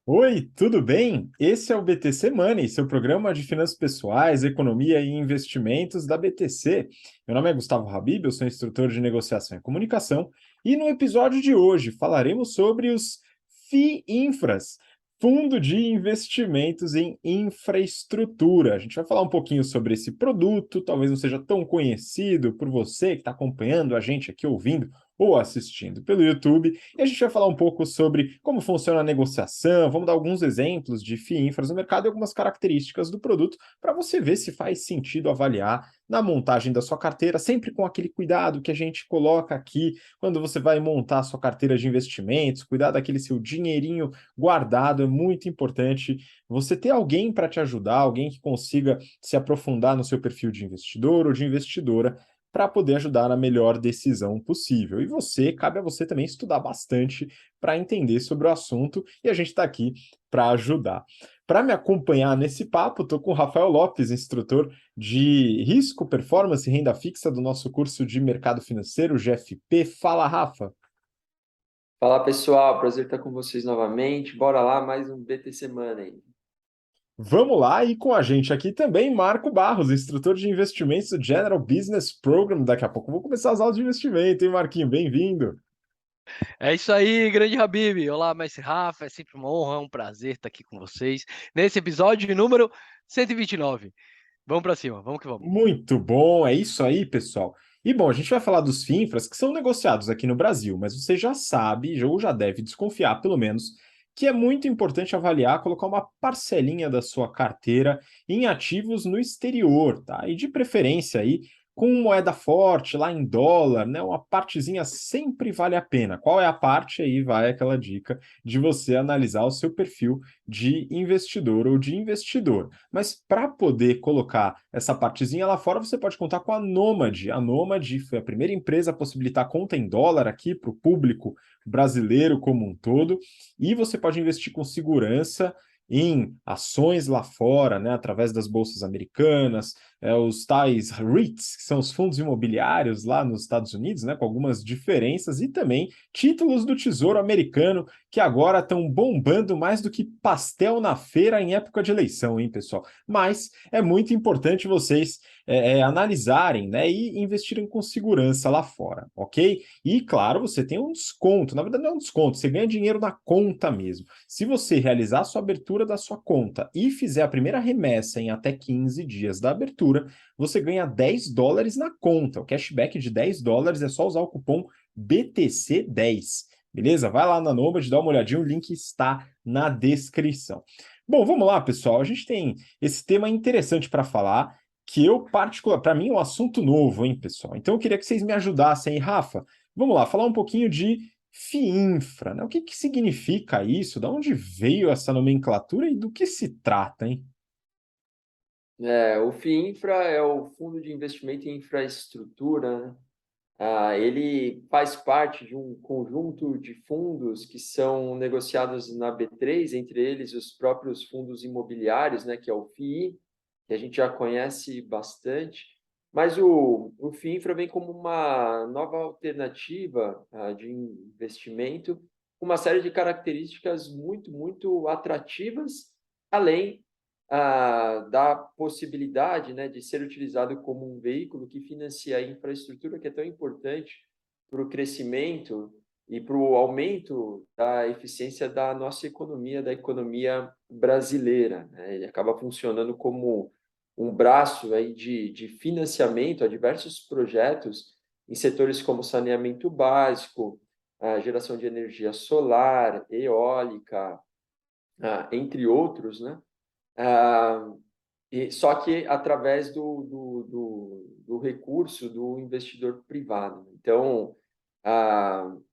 Oi, tudo bem? Esse é o BTC Money, seu programa de finanças pessoais, economia e investimentos da BTC. Meu nome é Gustavo Habib, eu sou instrutor de negociação e comunicação, e no episódio de hoje falaremos sobre os FIINFRAs, Fundo de Investimentos em Infraestrutura. A gente vai falar um pouquinho sobre esse produto, talvez não seja tão conhecido por você que está acompanhando a gente aqui ouvindo ou assistindo pelo YouTube. E a gente vai falar um pouco sobre como funciona a negociação, vamos dar alguns exemplos de FIINFRAs no mercado e algumas características do produto para você ver se faz sentido avaliar na montagem da sua carteira, sempre com aquele cuidado que a gente coloca aqui quando você vai montar a sua carteira de investimentos, cuidar daquele seu dinheirinho guardado, é muito importante você ter alguém para te ajudar, alguém que consiga se aprofundar no seu perfil de investidor ou de investidora para poder ajudar na melhor decisão possível. E você, cabe a você também estudar bastante para entender sobre o assunto e a gente está aqui para ajudar. Para me acompanhar nesse papo, estou com o Rafael Lopes, instrutor de risco, performance e renda fixa do nosso curso de mercado financeiro, GFP. Fala, Rafa. Fala pessoal, prazer estar com vocês novamente. Bora lá, mais um BTC Money. Vamos lá, e com a gente aqui também, Marco Barros, instrutor de investimentos do General Business Program. Daqui a pouco eu vou começar as aulas de investimento, hein, Marquinho? Bem-vindo. É isso aí, grande Habib. Olá, mestre Rafa. É sempre uma honra, um prazer estar aqui com vocês nesse episódio número 129. Vamos para cima, vamos que vamos. Muito bom, é isso aí, pessoal. E bom, a gente vai falar dos FINFRAs que são negociados aqui no Brasil, mas você já sabe, ou já deve desconfiar, pelo menos, que é muito importante avaliar, colocar uma parcelinha da sua carteira em ativos no exterior, tá? E de preferência aí com moeda forte, lá em dólar, né? Uma partezinha sempre vale a pena. Qual é a parte? Aí vai aquela dica de você analisar o seu perfil de investidor ou de investidor. Mas para poder colocar essa partezinha lá fora, você pode contar com a Nomad. A Nomad foi a primeira empresa a possibilitar conta em dólar aqui para o público brasileiro como um todo, e você pode investir com segurança em ações lá fora, né, através das bolsas americanas, os tais REITs, que são os fundos imobiliários lá nos Estados Unidos, né, com algumas diferenças, e também títulos do Tesouro Americano, que agora estão bombando mais do que pastel na feira em época de eleição, hein, pessoal? Mas é muito importante vocês analisarem, né, e investirem com segurança lá fora, ok? E, claro, você tem um desconto. Na verdade, não é um desconto, você ganha dinheiro na conta mesmo. Se você realizar a sua abertura da sua conta e fizer a primeira remessa em até 15 dias da abertura, você ganha $10 na conta. O cashback de $10 é só usar o cupom BTC10. Beleza? Vai lá na Nomad, dá uma olhadinha, o link está na descrição. Bom, vamos lá, pessoal. A gente tem esse tema interessante para falar, que eu, particular, para mim, é um assunto novo, hein, pessoal? Então eu queria que vocês me ajudassem, Rafa. Vamos lá, falar um pouquinho de FIINFRA, né? O que que significa isso? De onde veio essa nomenclatura e do que se trata, hein? O FIINFRA é o Fundo de Investimento em Infraestrutura, né? Ele faz parte de um conjunto de fundos que são negociados na B3, entre eles os próprios fundos imobiliários, né, que é o FII, que a gente já conhece bastante, mas o FIINFRA vem como uma nova alternativa de investimento, com uma série de características muito, muito atrativas, além da possibilidade, né, de ser utilizado como um veículo que financia a infraestrutura, que é tão importante para o crescimento e para o aumento da eficiência da nossa economia, da economia brasileira, né? Ele acaba funcionando como um braço aí de financiamento a diversos projetos em setores como saneamento básico, a geração de energia solar, eólica, entre outros, né? Ah, só que através do recurso do investidor privado. Então,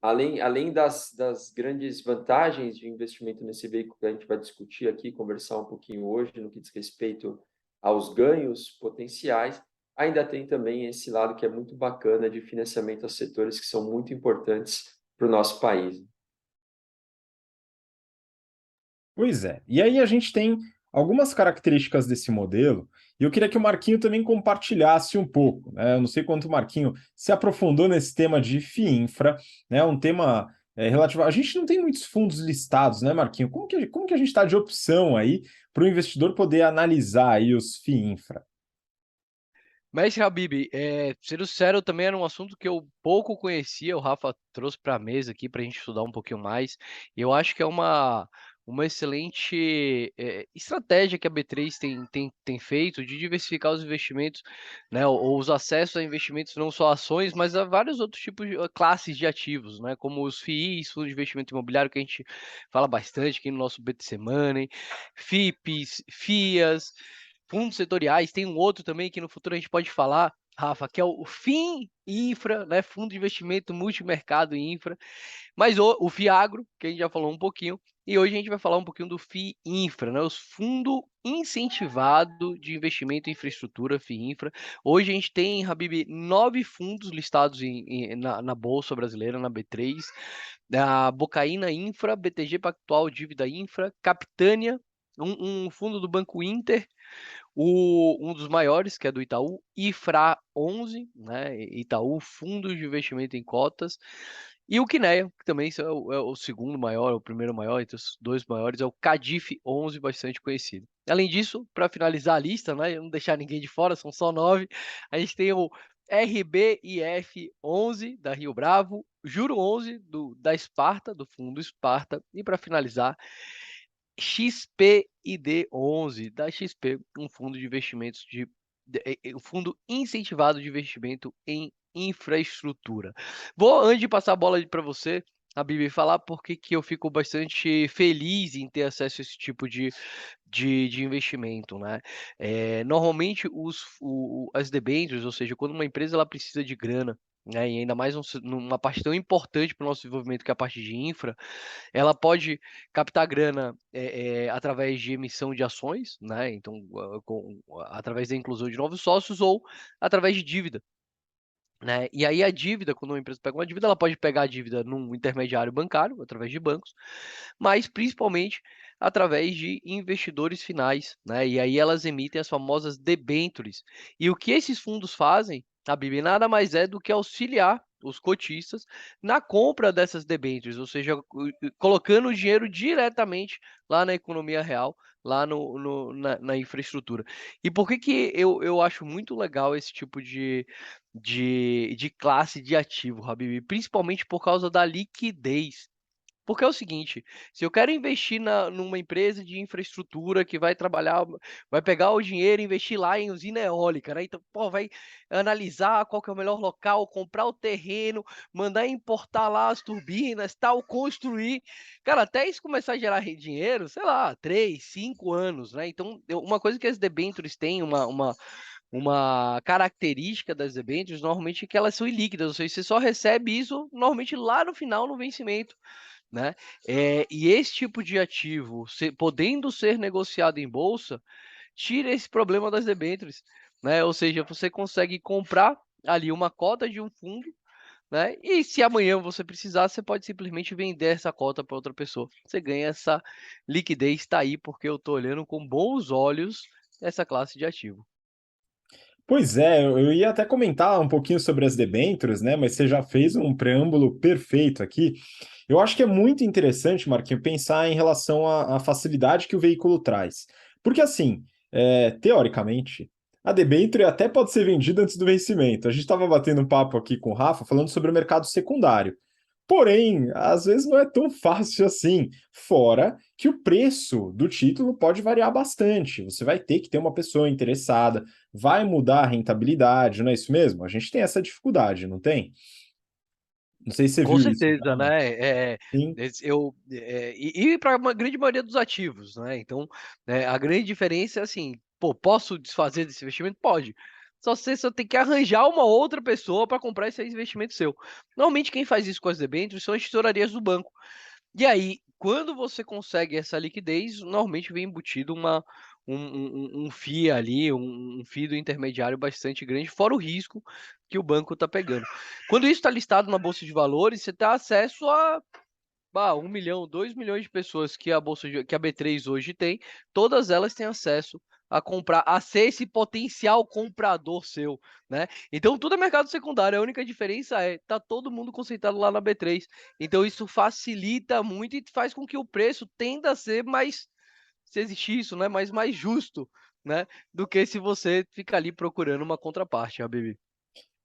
além das grandes vantagens de investimento nesse veículo que a gente vai discutir aqui, conversar um pouquinho hoje, no que diz respeito aos ganhos potenciais, ainda tem também esse lado que é muito bacana de financiamento a setores que são muito importantes para o nosso país. Pois é. E aí a gente tem algumas características desse modelo, e eu queria que o Marquinho também compartilhasse um pouco, né? Eu não sei quanto o Marquinho se aprofundou nesse tema de FIINFRA, né? Um tema relativa. A gente não tem muitos fundos listados, né, Marquinho? Como que a gente está de opção aí para o investidor poder analisar aí os FII Infra? Mas, Habib, sendo sincero, também era um assunto que eu pouco conhecia. O Rafa trouxe para a mesa aqui para a gente estudar um pouquinho mais. E eu acho que é uma excelente estratégia que a B3 tem feito de diversificar os investimentos, né? Ou os acessos a investimentos, não só ações, mas a vários outros tipos de classes de ativos, né? Como os FIIs, fundos de investimento imobiliário, que a gente fala bastante aqui no nosso BTC Money, FIPs, FIAs. Fundos setoriais, tem um outro também que no futuro a gente pode falar, Rafa, que é o FIM Infra, né? Fundo de Investimento Multimercado Infra, mas o FIAGRO, que a gente já falou um pouquinho, e hoje a gente vai falar um pouquinho do FII Infra, né? Os Fundo Incentivado de Investimento em Infraestrutura, FII Infra. Hoje a gente tem, Habib, 9 fundos listados na Bolsa Brasileira, na B3, da Bocaína Infra, BTG Pactual Dívida Infra, Capitânia, um fundo do Banco Inter, um dos maiores, que é do Itaú, IFRA 11, né? Itaú Fundo de Investimento em Cotas, e o Quineia, que também é o segundo maior, o primeiro maior, entre os dois maiores, é o Cadif 11, bastante conhecido. Além disso, para finalizar a lista, né, não deixar ninguém de fora, são só 9, a gente tem o RBIF 11, da Rio Bravo, Juro 11, da Esparta, do Fundo Esparta, e para finalizar, XPID 11 da XP, um fundo de investimentos um fundo incentivado de investimento em infraestrutura. Antes de passar a bola para você, a Bibi, falar porque que eu fico bastante feliz em ter acesso a esse tipo de investimento, né? Normalmente as debêntures, ou seja, quando uma empresa ela precisa de grana, né, e ainda mais numa parte tão importante para o nosso desenvolvimento que é a parte de infra, ela pode captar grana através de emissão de ações, né? Então, através da inclusão de novos sócios ou através de dívida. Né? E aí a dívida, quando uma empresa pega uma dívida, ela pode pegar a dívida num intermediário bancário, através de bancos, mas principalmente através de investidores finais, né? E aí elas emitem as famosas debêntures. E o que esses fundos fazem, a Bibi, nada mais é do que auxiliar os cotistas na compra dessas debêntures, ou seja, colocando o dinheiro diretamente lá na economia real, lá na infraestrutura. E por que eu acho muito legal esse tipo de classe de ativo, Habib? Principalmente por causa da liquidez. Porque é o seguinte, se eu quero investir numa empresa de infraestrutura que vai trabalhar, vai pegar o dinheiro e investir lá em usina eólica, né? Então, pô, vai analisar qual que é o melhor local, comprar o terreno, mandar importar lá as turbinas, tal, construir. Cara, até isso começar a gerar dinheiro, sei lá, 3, 5 anos, né? Então, uma coisa que as debêntures têm, uma característica das debêntures, normalmente, é que elas são ilíquidas, ou seja, você só recebe isso, normalmente, lá no final, no vencimento, né? E esse tipo de ativo, podendo ser negociado em bolsa, tira esse problema das debêntures, né? Ou seja, você consegue comprar ali uma cota de um fundo, né? E se amanhã você precisar, você pode simplesmente vender essa cota para outra pessoa. Você ganha essa liquidez, está aí, porque eu estou olhando com bons olhos essa classe de ativo. Pois é, eu ia até comentar um pouquinho sobre as debêntures, né? Mas você já fez um preâmbulo perfeito aqui. Eu acho que é muito interessante, Marquinhos, pensar em relação à facilidade que o veículo traz. Porque, assim, teoricamente, a debênture até pode ser vendida antes do vencimento. A gente estava batendo um papo aqui com o Rafa falando sobre o mercado secundário. Porém, às vezes não é tão fácil assim. Fora que o preço do título pode variar bastante. Você vai ter que ter uma pessoa interessada, vai mudar a rentabilidade, não é isso mesmo? A gente tem essa dificuldade, não tem? Não sei se você Com viu isso certeza, já. né? Sim. E para uma grande maioria dos ativos, né? Então, a grande diferença é assim, pô, posso desfazer desse investimento? Pode. Só tem que arranjar uma outra pessoa para comprar esse investimento seu. Normalmente quem faz isso com as debêntures são as tesourarias do banco. E aí, quando você consegue essa liquidez, normalmente vem embutido um FII ali, um FII do intermediário bastante grande, fora o risco que o banco está pegando. Quando isso está listado na Bolsa de Valores, você tem acesso a 1 milhão, 2 milhões de pessoas que a B3 hoje tem, todas elas têm acesso a comprar, a ser esse potencial comprador seu, né? Então tudo é mercado secundário, a única diferença é tá todo mundo concentrado lá na B3. Então isso facilita muito e faz com que o preço tenda a ser mais, se existir isso, né, mais justo, né, do que se você ficar ali procurando uma contraparte, Habibi.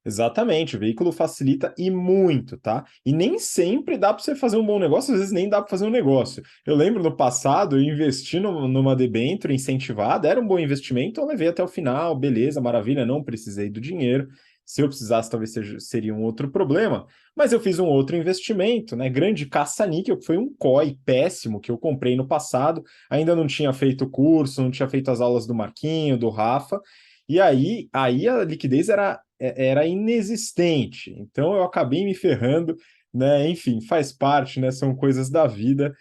Exatamente, o veículo facilita e muito, tá? E nem sempre dá para você fazer um bom negócio, às vezes nem dá para fazer um negócio. Eu lembro no passado, eu investi numa debênture incentivada, era um bom investimento, eu levei até o final, beleza, maravilha, não precisei do dinheiro. Se eu precisasse, talvez seria um outro problema, mas eu fiz um outro investimento, né? Grande caça-níquel, que foi um COI péssimo que eu comprei no passado, ainda não tinha feito o curso, não tinha feito as aulas do Marquinho, do Rafa, e aí a liquidez era inexistente. Então eu acabei me ferrando, né? Enfim, faz parte, né? São coisas da vida.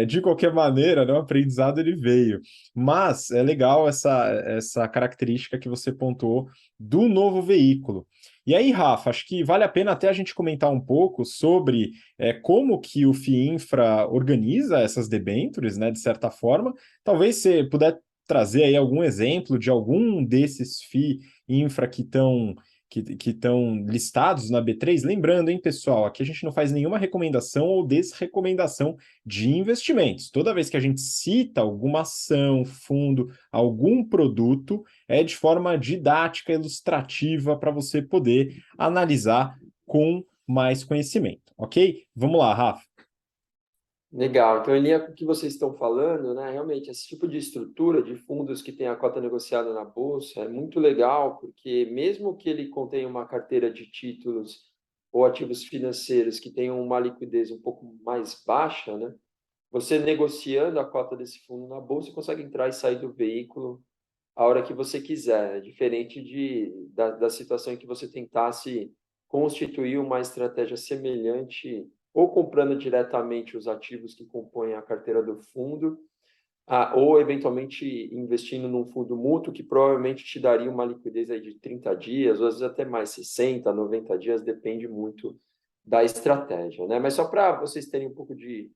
De qualquer maneira, né, o aprendizado ele veio. Mas é legal essa característica que você pontuou do novo veículo. E aí, Rafa, acho que vale a pena até a gente comentar um pouco sobre como que o FIINFRA organiza essas debêntures, né? De certa forma. Talvez você puder trazer aí algum exemplo de algum desses FII infra que estão listados na B3. Lembrando, hein, pessoal, aqui a gente não faz nenhuma recomendação ou desrecomendação de investimentos. Toda vez que a gente cita alguma ação, fundo, algum produto, é de forma didática, ilustrativa, para você poder analisar com mais conhecimento, ok? Vamos lá, Rafa. Legal. Então, em linha com o que vocês estão falando, né, realmente, esse tipo de estrutura de fundos que tem a cota negociada na bolsa é muito legal, porque mesmo que ele contenha uma carteira de títulos ou ativos financeiros que tenham uma liquidez um pouco mais baixa, né, você negociando a cota desse fundo na bolsa, consegue entrar e sair do veículo a hora que você quiser, diferente da situação em que você tentasse constituir uma estratégia semelhante ou comprando diretamente os ativos que compõem a carteira do fundo, ou eventualmente investindo num fundo mútuo que provavelmente te daria uma liquidez aí de 30 dias, ou às vezes até mais, 60, 90 dias, depende muito da estratégia, né? Mas só para vocês terem um pouco e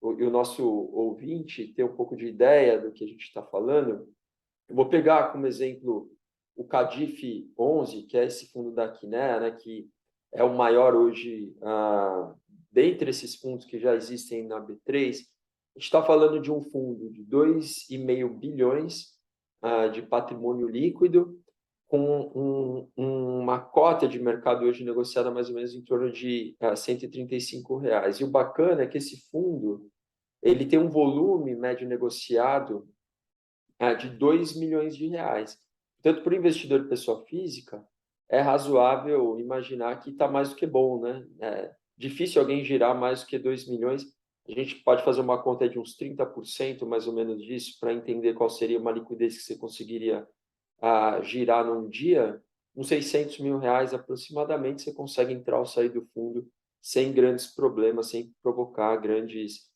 o nosso ouvinte ter um pouco de ideia do que a gente está falando, eu vou pegar como exemplo o Cadif 11, que é esse fundo da Kinea, né, que é o maior hoje, dentre esses fundos que já existem na B3. A gente está falando de um fundo de 2,5 bilhões de patrimônio líquido, com uma cota de mercado hoje negociada mais ou menos em torno de R$ 135. E o bacana é que esse fundo ele tem um volume médio negociado de 2 milhões de reais. Portanto, para o investidor de pessoa física, é razoável imaginar que está mais do que bom, né? É difícil alguém girar mais do que 2 milhões. A gente pode fazer uma conta de uns 30% mais ou menos disso para entender qual seria uma liquidez que você conseguiria girar num dia. Uns R$ 600 mil aproximadamente, você consegue entrar ou sair do fundo sem grandes problemas, sem provocar grandes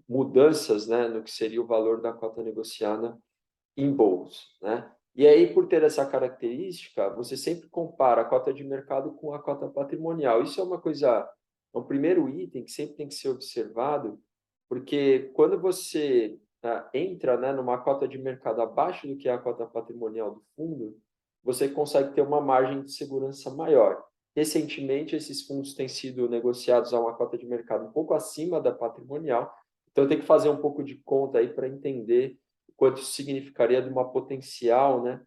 mudanças, né, no que seria o valor da cota negociada em bolsa, né? E aí, por ter essa característica, você sempre compara a cota de mercado com a cota patrimonial. Isso é uma coisa, é um primeiro item que sempre tem que ser observado, porque quando você entra, né, numa cota de mercado abaixo do que é a cota patrimonial do fundo, você consegue ter uma margem de segurança maior. Recentemente, esses fundos têm sido negociados a uma cota de mercado um pouco acima da patrimonial, então tem que fazer um pouco de conta aí para entender quanto isso significaria de uma potencial, né,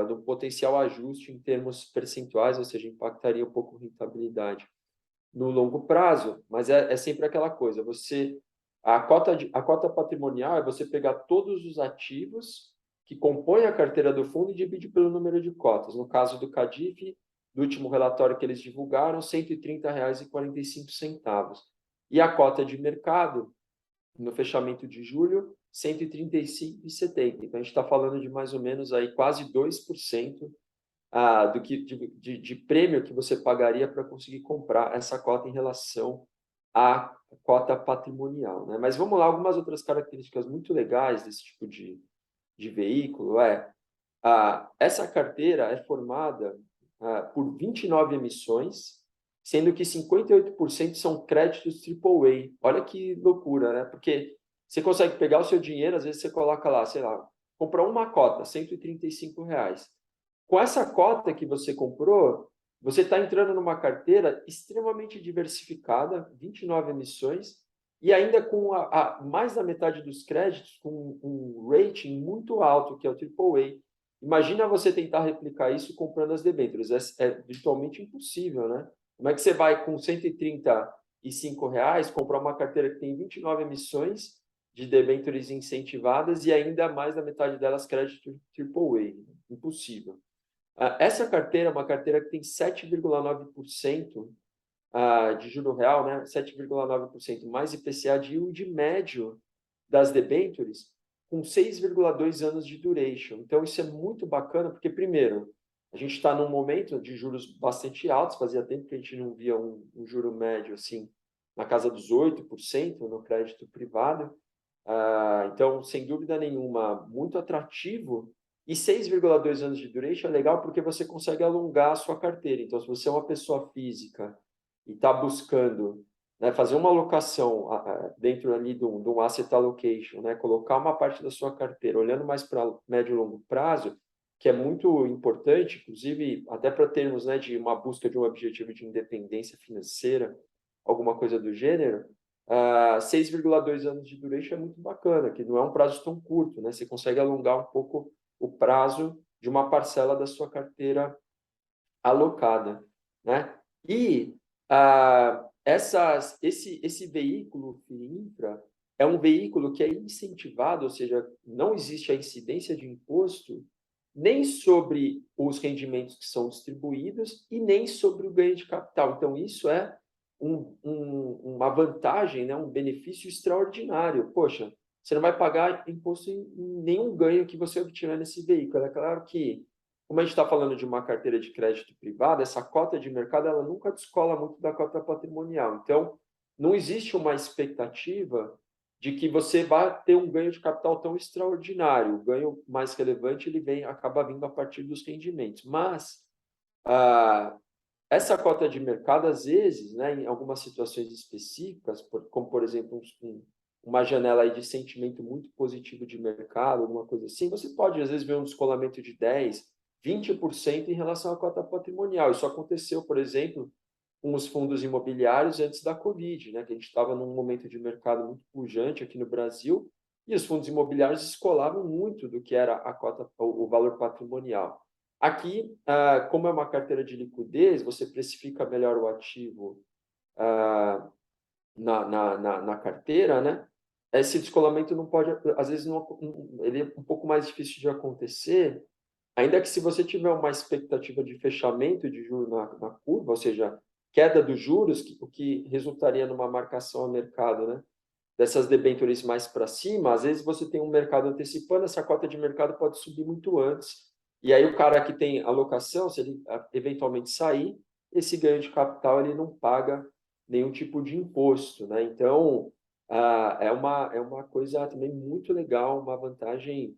do potencial ajuste em termos percentuais, ou seja, impactaria um pouco a rentabilidade no longo prazo, mas é sempre aquela coisa, a cota patrimonial é você pegar todos os ativos que compõem a carteira do fundo e dividir pelo número de cotas. No caso do Cadif, do último relatório que eles divulgaram, R$ 130,45. E a cota de mercado, no fechamento de julho, R$ 135,70. Então, a gente está falando de mais ou menos aí quase 2% de prêmio que você pagaria para conseguir comprar essa cota em relação à cota patrimonial, né? Mas vamos lá, algumas outras características muito legais desse tipo de veículo essa carteira é formada por 29 emissões, sendo que 58% são créditos AAA. Olha que loucura, né? Porque você consegue pegar o seu dinheiro, às vezes você coloca lá, sei lá, comprar uma cota, R$ 135. Com essa cota que você comprou, você está entrando numa carteira extremamente diversificada, 29 emissões, e ainda com mais da metade dos créditos, com um rating muito alto, que é o AAA. Imagina você tentar replicar isso comprando as debêntures. É virtualmente impossível, né? Como é que você vai com R$ 135 comprar uma carteira que tem 29 emissões de debêntures incentivadas e ainda mais da metade delas crédito AAA? Impossível. Essa carteira é uma carteira que tem 7,9% de juro real, né? 7,9% mais IPCA de yield médio das debêntures, com 6,2 anos de duration. Então, isso é muito bacana, porque, primeiro, a gente está num momento de juros bastante altos, fazia tempo que a gente não via um juro médio assim, na casa dos 8% no crédito privado. Então, sem dúvida nenhuma, muito atrativo. E 6,2 anos de duration é legal porque você consegue alongar a sua carteira. Então, se você é uma pessoa física e está buscando, né, fazer uma alocação dentro ali de um asset allocation, né, colocar uma parte da sua carteira olhando mais para médio e longo prazo, que é muito importante, inclusive até para termos, né, de uma busca de um objetivo de independência financeira, alguma coisa do gênero, 6,2 anos de duration é muito bacana, que não é um prazo tão curto, né? Você consegue alongar um pouco o prazo de uma parcela da sua carteira alocada, né? E esse veículo FIINFRA é um veículo que é incentivado, ou seja, não existe a incidência de imposto nem sobre os rendimentos que são distribuídos e nem sobre o ganho de capital. Então, isso é uma vantagem, né? Um benefício extraordinário. Poxa, você não vai pagar imposto em nenhum ganho que você obtiver nesse veículo. É claro que, como a gente está falando de uma carteira de crédito privada, essa cota de mercado ela nunca descola muito da cota patrimonial. Então, não existe uma expectativa de que você vai ter um ganho de capital tão extraordinário. O ganho mais relevante ele acaba vindo a partir dos rendimentos. Mas essa cota de mercado, às vezes, né, em algumas situações específicas, como, por exemplo, uma janela aí de sentimento muito positivo de mercado, alguma coisa assim, você pode, às vezes, ver um descolamento de 10%, 20% em relação à cota patrimonial. Isso aconteceu, por exemplo, com os fundos imobiliários antes da Covid, né, que a gente estava num momento de mercado muito pujante aqui no Brasil, e os fundos imobiliários descolavam muito do que era a cota, o valor patrimonial. Aqui, como é uma carteira de liquidez, você precifica melhor o ativo na carteira, né? Esse descolamento não pode, às vezes, ele é um pouco mais difícil de acontecer, ainda que se você tiver uma expectativa de fechamento de juros na curva, ou seja, queda dos juros, o que resultaria numa marcação a mercado, né? Dessas debêntures mais para cima, às vezes você tem um mercado antecipando, essa cota de mercado pode subir muito antes. E aí o cara que tem alocação, se ele eventualmente sair, esse ganho de capital ele não paga nenhum tipo de imposto, né? Então, é uma coisa também muito legal, uma vantagem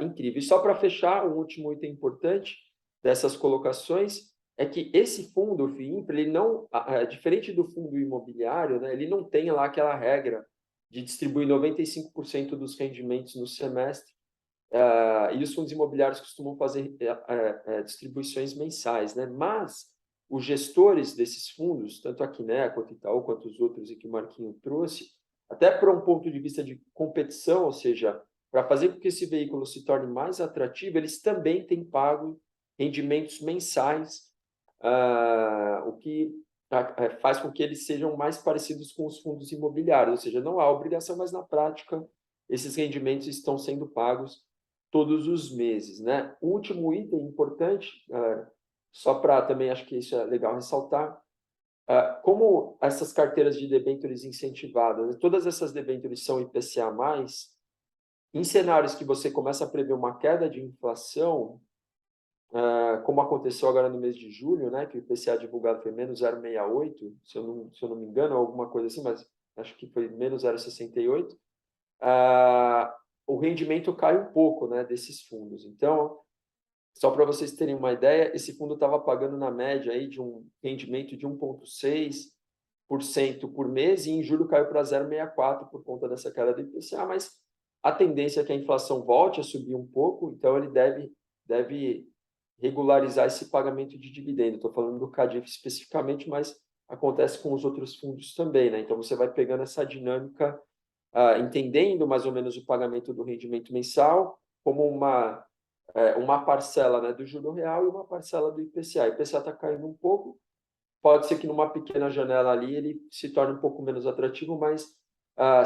incrível. E só para fechar, um último item importante dessas colocações é que esse fundo, o FIINFRA, ele não, diferente do fundo imobiliário, né, ele não tem lá aquela regra de distribuir 95% dos rendimentos no semestre, e os fundos imobiliários costumam fazer distribuições mensais, né? Mas os gestores desses fundos, tanto a Quiné, quanto Itaú, quanto os outros e que o Marquinho trouxe, até para um ponto de vista de competição, ou seja, para fazer com que esse veículo se torne mais atrativo, eles também têm pago rendimentos mensais, o que faz com que eles sejam mais parecidos com os fundos imobiliários, ou seja, não há obrigação, mas na prática esses rendimentos estão sendo pagos todos os meses, né? O último item importante, só para também acho que isso é legal ressaltar, como essas carteiras de debêntures incentivadas, todas essas debêntures são IPCA+, em cenários que você começa a prever uma queda de inflação, como aconteceu agora no mês de julho, né, que o IPCA divulgado foi menos 0,68, se eu não me engano, alguma coisa assim, mas acho que foi menos 0,68, o rendimento cai um pouco, né, desses fundos. Então, só para vocês terem uma ideia, esse fundo estava pagando na média aí de um rendimento de 1,6 por mês e em julho caiu para 0,64 por conta dessa queda do IPCA, mas a tendência é que a inflação volte a subir um pouco, então ele deve regularizar esse pagamento de dividendo. Estou falando do CADIF especificamente, mas acontece com os outros fundos também, né? Então você vai pegando essa dinâmica, entendendo mais ou menos o pagamento do rendimento mensal como uma parcela, né, do juro real e uma parcela do IPCA. O IPCA está caindo um pouco, pode ser que numa pequena janela ali ele se torne um pouco menos atrativo, mas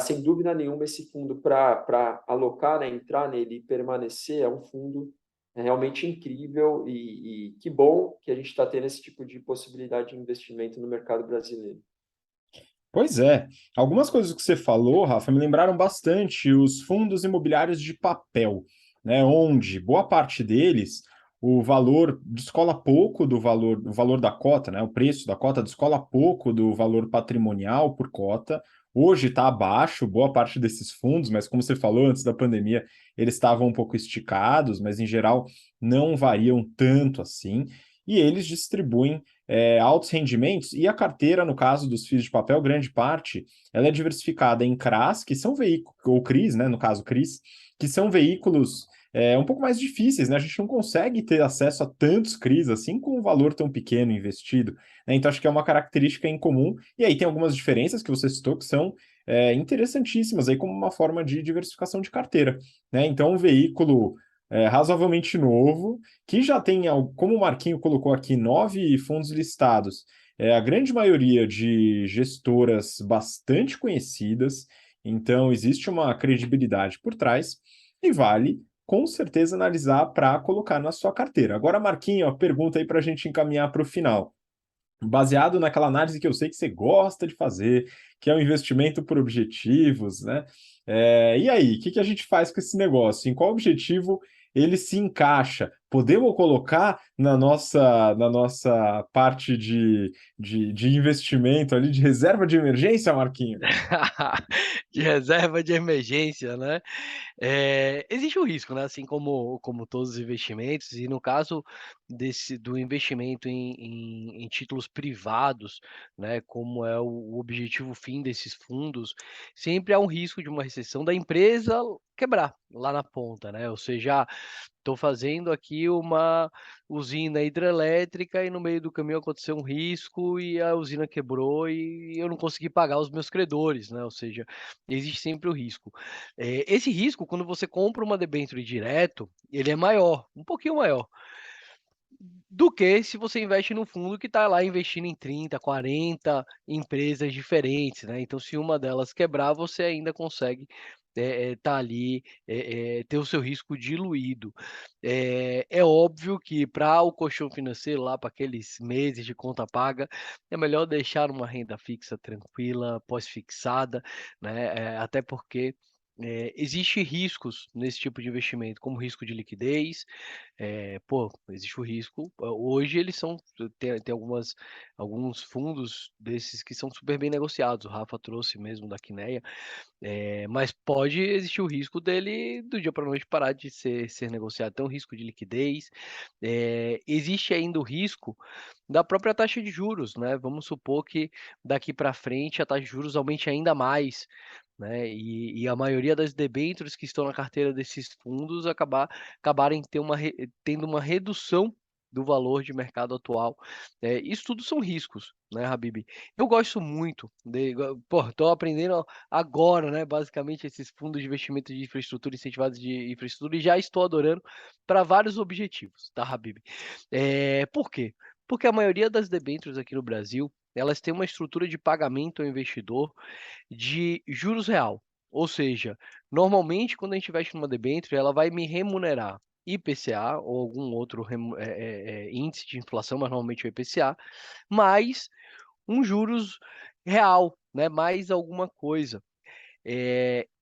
sem dúvida nenhuma esse fundo para alocar, né, entrar nele e permanecer é um fundo realmente incrível e que bom que a gente está tendo esse tipo de possibilidade de investimento no mercado brasileiro. Pois é. Algumas coisas que você falou, Rafa, me lembraram bastante os fundos imobiliários de papel, né? Onde boa parte deles, o valor descola pouco do valor da cota, né? O preço da cota descola pouco do valor patrimonial por cota. Hoje está abaixo, boa parte desses fundos, mas como você falou, antes da pandemia, eles estavam um pouco esticados, mas em geral não variam tanto assim. E eles distribuem altos rendimentos, e a carteira, no caso dos FIIs de papel, grande parte, ela é diversificada em CRAs, que são veículos, ou CRIs, né, no caso CRIs, que são veículos um pouco mais difíceis, né? A gente não consegue ter acesso a tantos CRIs assim com um valor tão pequeno investido, né? Então acho que é uma característica em comum, e aí tem algumas diferenças que você citou que são interessantíssimas aí como uma forma de diversificação de carteira, né? Então um veículo razoavelmente novo, que já tem, como o Marquinho colocou aqui, 9 fundos listados, a grande maioria de gestoras bastante conhecidas, então existe uma credibilidade por trás e vale com certeza analisar para colocar na sua carteira. Agora, Marquinho, a pergunta aí para a gente encaminhar para o final. Baseado naquela análise que eu sei que você gosta de fazer, que é o investimento por objetivos, né? E aí, o que a gente faz com esse negócio? Em qual objetivo ele se encaixa? Podemos colocar na nossa parte de investimento ali, de reserva de emergência, Marquinho? De reserva de emergência, né? Existe o risco, né? Assim como todos os investimentos, e no caso do investimento em títulos privados, né? Como é o objetivo fim desses fundos, sempre há um risco de uma recessão da empresa quebrar lá na ponta, né? Ou seja, estou fazendo aqui uma usina hidrelétrica e no meio do caminho aconteceu um risco e a usina quebrou e eu não consegui pagar os meus credores, né? Ou seja, existe sempre o risco. Esse risco, quando você compra uma debênture direto, ele é maior, um pouquinho maior, do que se você investe num fundo que está lá investindo em 30, 40 empresas diferentes, né? Então, se uma delas quebrar, você ainda consegue tá ali, ter o seu risco diluído. É óbvio que para o colchão financeiro, lá para aqueles meses de conta paga, é melhor deixar uma renda fixa tranquila, pós-fixada, né? Até porque existe riscos nesse tipo de investimento, como risco de liquidez, existe o risco. Hoje eles são tem alguns fundos desses que são super bem negociados. O Rafa trouxe mesmo da Quineia, mas pode existir o risco dele do dia para noite parar de ser negociado. Tem um risco de liquidez. Existe ainda o risco da própria taxa de juros, né? Vamos supor que daqui para frente a taxa de juros aumente ainda mais, né? E a maioria das debêntures que estão na carteira desses fundos acabarem tendo uma redução do valor de mercado atual. Isso tudo são riscos, né, Habib? Eu gosto muito estou aprendendo agora, né, basicamente esses fundos de investimento de infraestrutura, incentivados de infraestrutura, e já estou adorando para vários objetivos, tá, Habib? Por quê? Porque a maioria das debêntures aqui no Brasil, elas têm uma estrutura de pagamento ao investidor de juros real. Ou seja, normalmente quando a gente investe numa debênture, ela vai me remunerar IPCA ou algum outro índice de inflação, mas normalmente o IPCA, mais um juros real, né? Mais alguma coisa.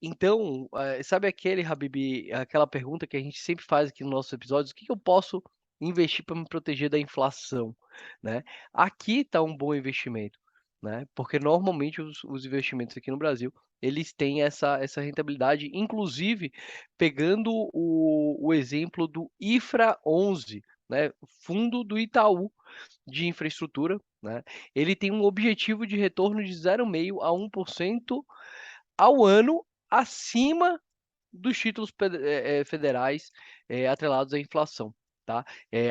Então, sabe Habib, aquela pergunta que a gente sempre faz aqui nos nossos episódios: o que eu posso investir para me proteger da inflação, né? Aqui está um bom investimento, né? Porque normalmente os investimentos aqui no Brasil, eles têm essa rentabilidade, inclusive pegando o exemplo do IFRA 11, né, fundo do Itaú de infraestrutura, né, ele tem um objetivo de retorno de 0,5% a 1% ao ano acima dos títulos federais atrelados à inflação. Tá?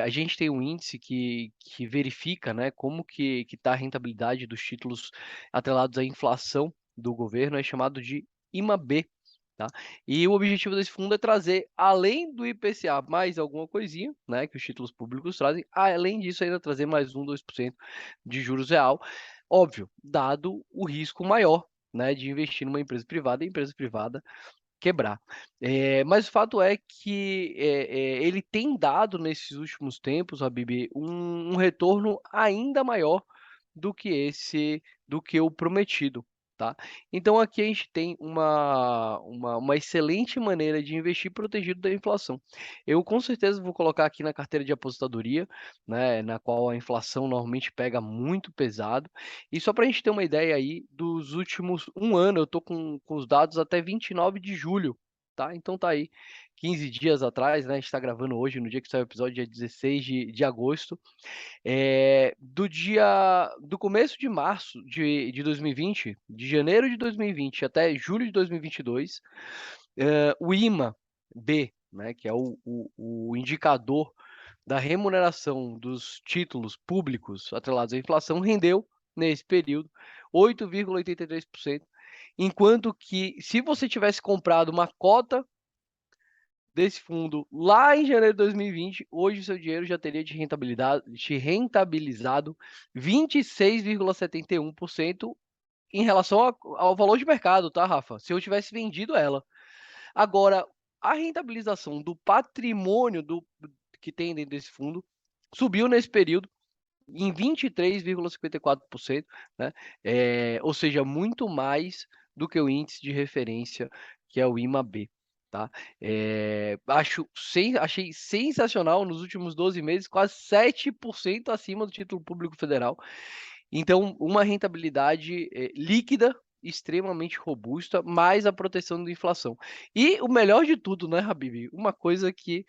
A gente tem um índice que verifica, né, como que está a rentabilidade dos títulos atrelados à inflação do governo, é chamado de IMAB. Tá? E o objetivo desse fundo é trazer, além do IPCA, mais alguma coisinha, né, que os títulos públicos trazem, além disso, ainda trazer mais 2% de juros real. Óbvio, dado o risco maior, né, de investir numa empresa privada, e a empresa privada quebrar. Mas o fato é que ele tem dado nesses últimos tempos, Habib, um retorno ainda maior do que o prometido, tá? Então aqui a gente tem uma excelente maneira de investir protegido da inflação. Eu com certeza vou colocar aqui na carteira de aposentadoria, né, na qual a inflação normalmente pega muito pesado. E só para a gente ter uma ideia aí, dos últimos um ano, eu tô com os dados até 29 de julho, tá? Então tá aí, 15 dias atrás, né? A gente está gravando hoje, no dia que sai o episódio, dia 16 de agosto. Do começo de março de 2020, de janeiro de 2020 até julho de 2022, o IMA-B, né, que é o indicador da remuneração dos títulos públicos atrelados à inflação, rendeu, nesse período, 8,83%, enquanto que, se você tivesse comprado uma cota desse fundo lá em janeiro de 2020, hoje o seu dinheiro já teria te rentabilizado 26,71% em relação ao valor de mercado, tá, Rafa? Se eu tivesse vendido ela. Agora, a rentabilização do patrimônio que tem dentro desse fundo subiu nesse período em 23,54%, né? Ou seja, muito mais do que o índice de referência, que é o IMAB. Tá? Achei sensacional nos últimos 12 meses, quase 7% acima do título público federal. Então, uma rentabilidade líquida, extremamente robusta, mais a proteção da inflação. E o melhor de tudo, né, Habib? Uma coisa que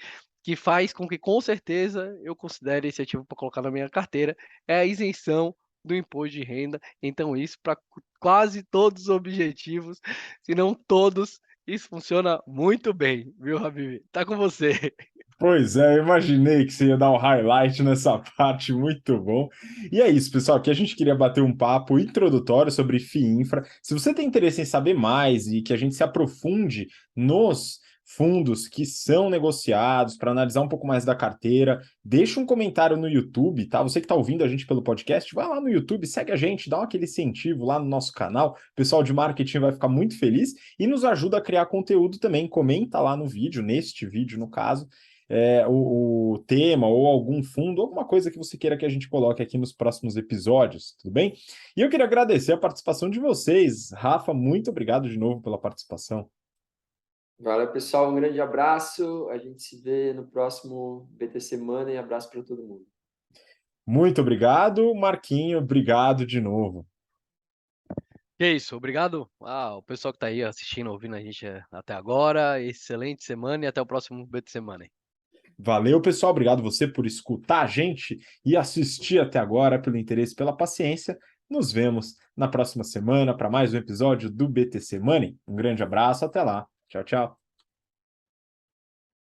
faz com que, com certeza, eu considere esse ativo para colocar na minha carteira, é a isenção do imposto de renda. Então, isso para quase todos os objetivos, se não todos, isso funciona muito bem, viu, Habib? Tá com você. Pois é, eu imaginei que você ia dar um highlight nessa parte, muito bom. E é isso, pessoal, que a gente queria bater um papo introdutório sobre FII Infra. Se você tem interesse em saber mais e que a gente se aprofunde nos fundos que são negociados, para analisar um pouco mais da carteira, deixa um comentário no YouTube, tá? Você que está ouvindo a gente pelo podcast, vai lá no YouTube, segue a gente, dá aquele incentivo lá no nosso canal. O pessoal de marketing vai ficar muito feliz e nos ajuda a criar conteúdo também. Comenta lá no vídeo, neste vídeo, no caso, o tema ou algum fundo, alguma coisa que você queira que a gente coloque aqui nos próximos episódios, tudo bem? E eu queria agradecer a participação de vocês. Rafa, muito obrigado de novo pela participação. Valeu, pessoal. Um grande abraço. A gente se vê no próximo BTC Money. Abraço para todo mundo. Muito obrigado, Marquinho. Obrigado de novo. É isso, obrigado ao pessoal que está aí assistindo, ouvindo a gente até agora. Excelente semana e até o próximo BTC Money. Valeu, pessoal. Obrigado você por escutar a gente e assistir até agora, pelo interesse, pela paciência. Nos vemos na próxima semana para mais um episódio do BTC Money. Um grande abraço, até lá. Tchau, tchau.